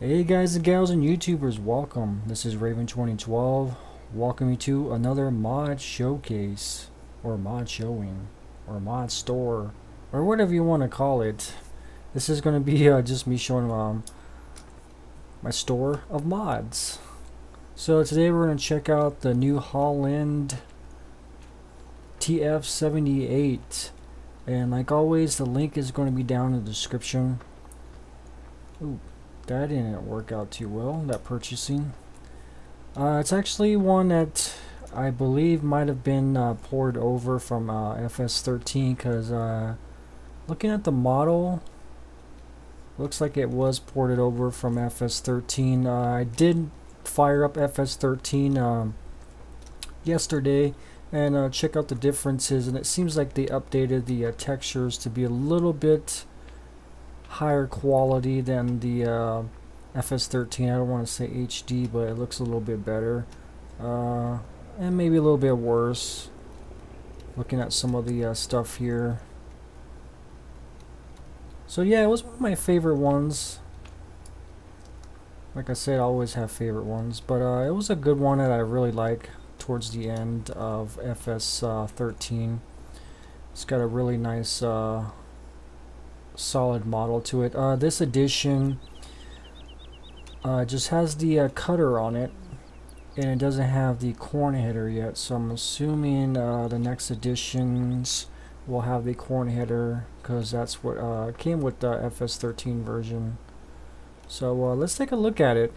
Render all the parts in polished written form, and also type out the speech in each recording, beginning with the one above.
Hey guys and gals and YouTubers, welcome. This is Raven 2012. Welcome you to another mod showcase, or mod showing, or mod store, or whatever you want to call it. This is going to be just me showing my store of mods. So today we're going to check out the new Holland TF78, and like always, the link is going to be down in the description. Ooh. That didn't work out too well, that purchasing. It's actually one that I believe might have been poured over from FS13 because looking at the model, looks like it was ported over from FS13. I did fire up FS13 yesterday and check out the differences, and it seems like they updated the textures to be a little bit higher quality than the FS13. I don't want to say HD, but it looks a little bit better, and maybe a little bit worse looking at some of the stuff here. So yeah, it was one of my favorite ones. Like I said, I always have favorite ones, but it was a good one that I really like towards the end of FS13. It's got a really nice solid model to it. This edition just has the cutter on it, and it doesn't have the corn header yet, so I'm assuming the next editions will have the corn header, because that's what came with the FS13 version. So let's take a look at it.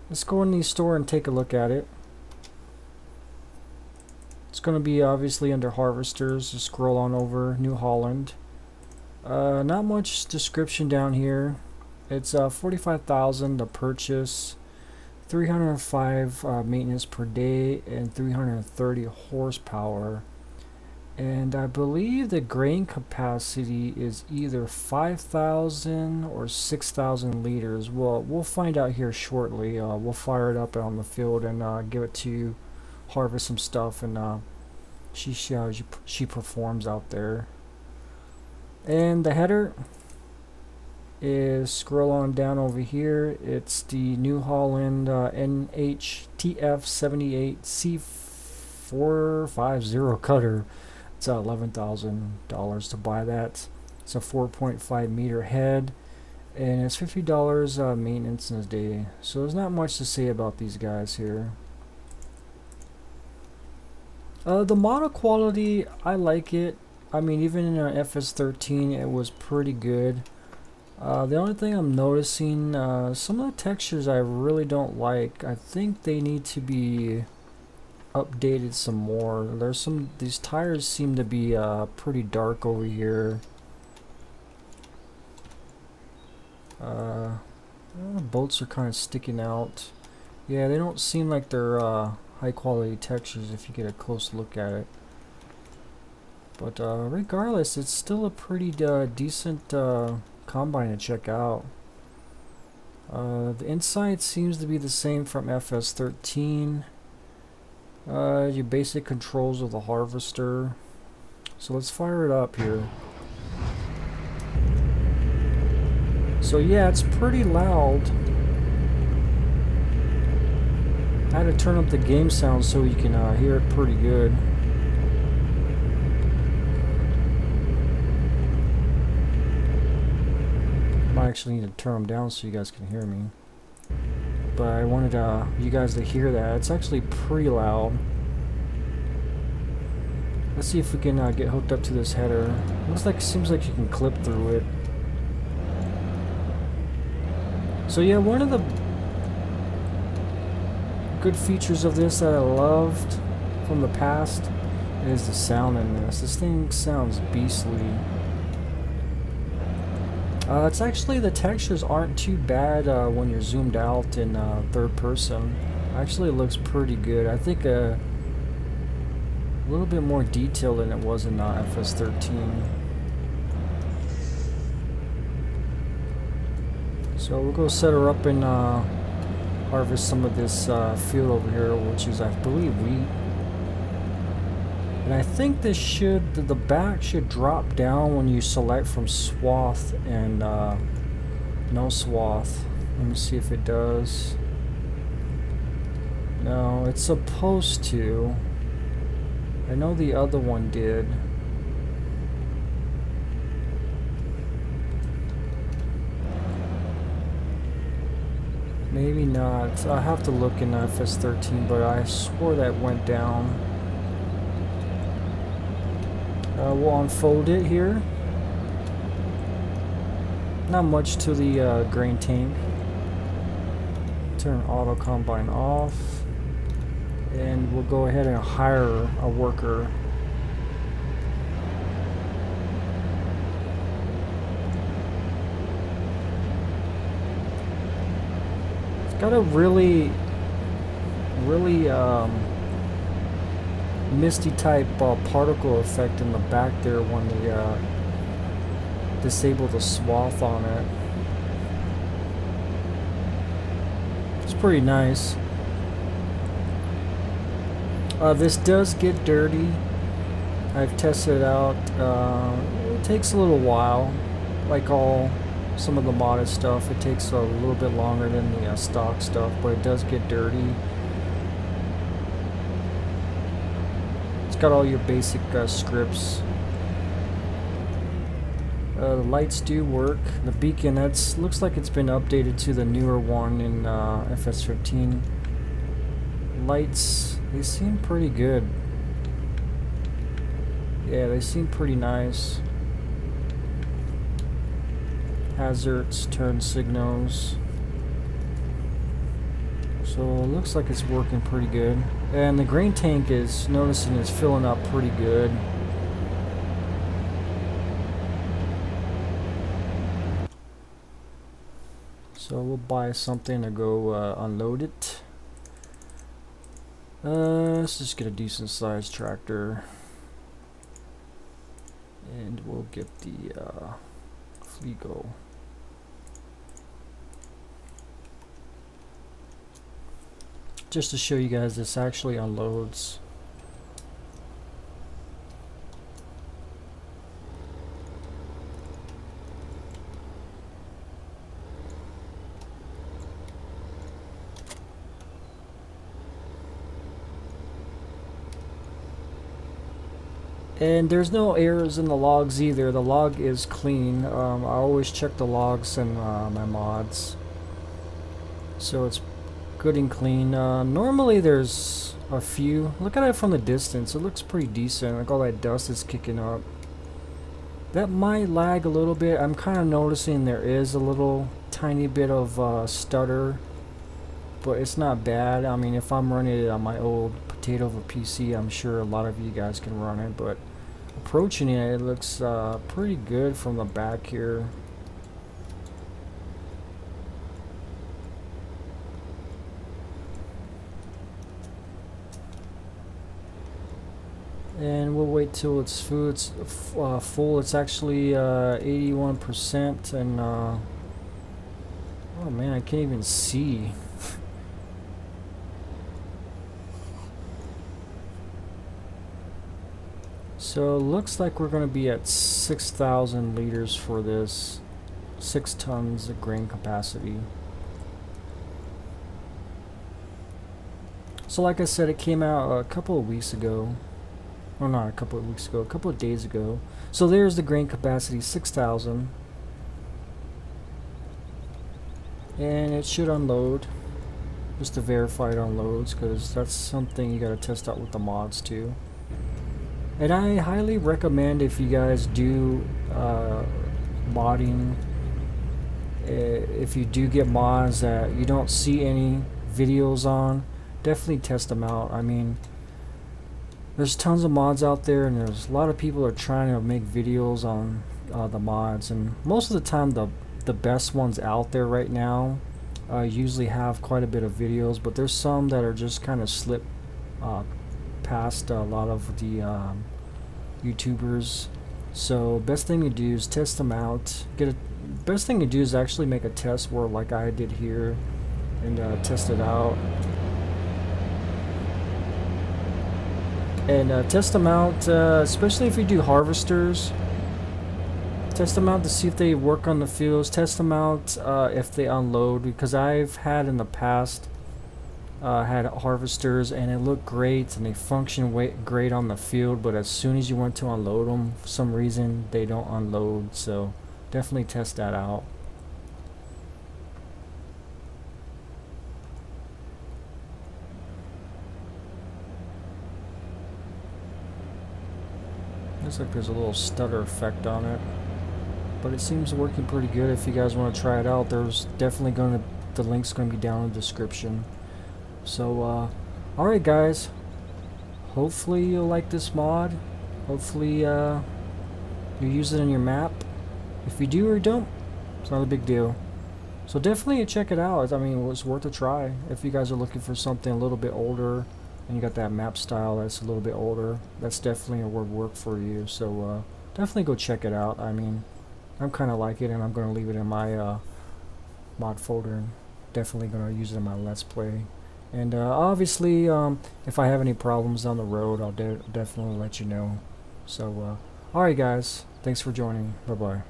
Let's go in the store and take a look at it. It's going to be obviously under harvesters. Just scroll on over New Holland. Not much description down here. It's 45,000 to purchase, 305 maintenance per day, and 330 horsepower. And I believe the grain capacity is either 5,000 or 6,000 liters. Well, we'll find out here shortly. We'll fire it up on the field and give it to harvest some stuff, and she performs out there. And the header is, scroll on down over here, it's the New Holland NHTF78 C450 cutter. It's $11,000 to buy that. It's a 4.5 meter head, and it's $50 maintenance in a day. So there's not much to say about these guys here. The model quality, I like it. I mean, even in an FS13, it was pretty good. The only thing I'm noticing, some of the textures I really don't like. I think they need to be updated some more. These tires seem to be pretty dark over here. The bolts are kind of sticking out. Yeah, they don't seem like they're high quality textures if you get a close look at it. But regardless, it's still a pretty decent combine to check out. The inside seems to be the same from FS13. Your basic controls of the harvester. So let's fire it up here. So yeah, it's pretty loud. I had to turn up the game sound so you can hear it pretty good. I actually need to turn them down so you guys can hear me, but I wanted you guys to hear that. It's actually pretty loud. Let's see if we can get hooked up to this header. Seems like you can clip through it. So yeah, one of the good features of this that I loved from the past is the sound in this. This thing sounds beastly. It's actually, the textures aren't too bad when you're zoomed out in third person. Actually, it looks pretty good. I think a little bit more detailed than it was in FS13. So we'll go set her up and harvest some of this field over here, which is, I believe, wheat. And I think this should, the back should drop down when you select from swath and no swath. Let me see if it does. No, it's supposed to. I know the other one did. Maybe not. I'll have to look in FS13, but I swore that went down. We'll unfold it here. Not much to the grain tank. Turn auto combine off. And we'll go ahead and hire a worker. It's got a really misty type particle effect in the back there when they disable the swath on it. It's pretty nice. This does get dirty. I've tested it out. It takes a little while, like some of the modded stuff. It takes a little bit longer than the stock stuff, but it does get dirty. It's got all your basic scripts. The lights do work. The beacon, looks like it's been updated to the newer one in FS15. Lights, they seem pretty good. Yeah, they seem pretty nice. Hazards, turn signals. So it looks like it's working pretty good. And the grain tank is filling up pretty good. So we'll buy something to go unload it. Let's just get a decent sized tractor. And we'll get the Fleego. Just to show you guys, this actually unloads. And there's no errors in the logs either. The log is clean. I always check the logs in my mods. So it's good and clean. Normally there's a few. Look at it from the distance. It looks pretty decent. Like all that dust is kicking up. That might lag a little bit. I'm kind of noticing there is a little tiny bit of stutter. But it's not bad. I mean, if I'm running it on my old potato of a PC, I'm sure a lot of you guys can run it. But approaching it, it looks pretty good from the back here. And we'll wait till it's full. It's actually 81%, and oh man, I can't even see. So it looks like we're going to be at 6,000 liters for this, 6 tons of grain capacity. So like I said, it came out a couple of weeks ago. Well, not a couple of weeks ago, a couple of days ago. So there's the grain capacity, 6,000. And it should unload. Just to verify it unloads, because that's something you got to test out with the mods too. And I highly recommend, if you guys do modding, if you do get mods that you don't see any videos on, definitely test them out. I mean, there's tons of mods out there, and there's a lot of people are trying to make videos on the mods, and most of the time the best ones out there right now usually have quite a bit of videos, but there's some that are just kind of slip past a lot of the YouTubers. So best thing to do is test them out. Best thing to do is actually make a test where, like I did here, and test it out. And test them out, especially if you do harvesters. Test them out to see if they work on the fields. Test them out if they unload, because I've had in the past had harvesters and it looked great and they function great on the field, but as soon as you want to unload them, for some reason they don't unload. So definitely test that out. Looks like there's a little stutter effect on it, but it seems working pretty good. If you guys want to try it out, there's definitely the link's going to be down in the description. So alright guys, hopefully you'll like this mod. Hopefully you use it in your map. If you do or don't, it's not a big deal. So definitely check it out. I mean, it was worth a try. If you guys are looking for something a little bit older and you got that map style that's a little bit older, that's definitely a work for you. So definitely go check it out. I mean, I'm kind of like it, and I'm going to leave it in my mod folder, and definitely going to use it in my Let's Play. And obviously, if I have any problems down the road, I'll definitely let you know. So, alright guys, thanks for joining. Bye-bye.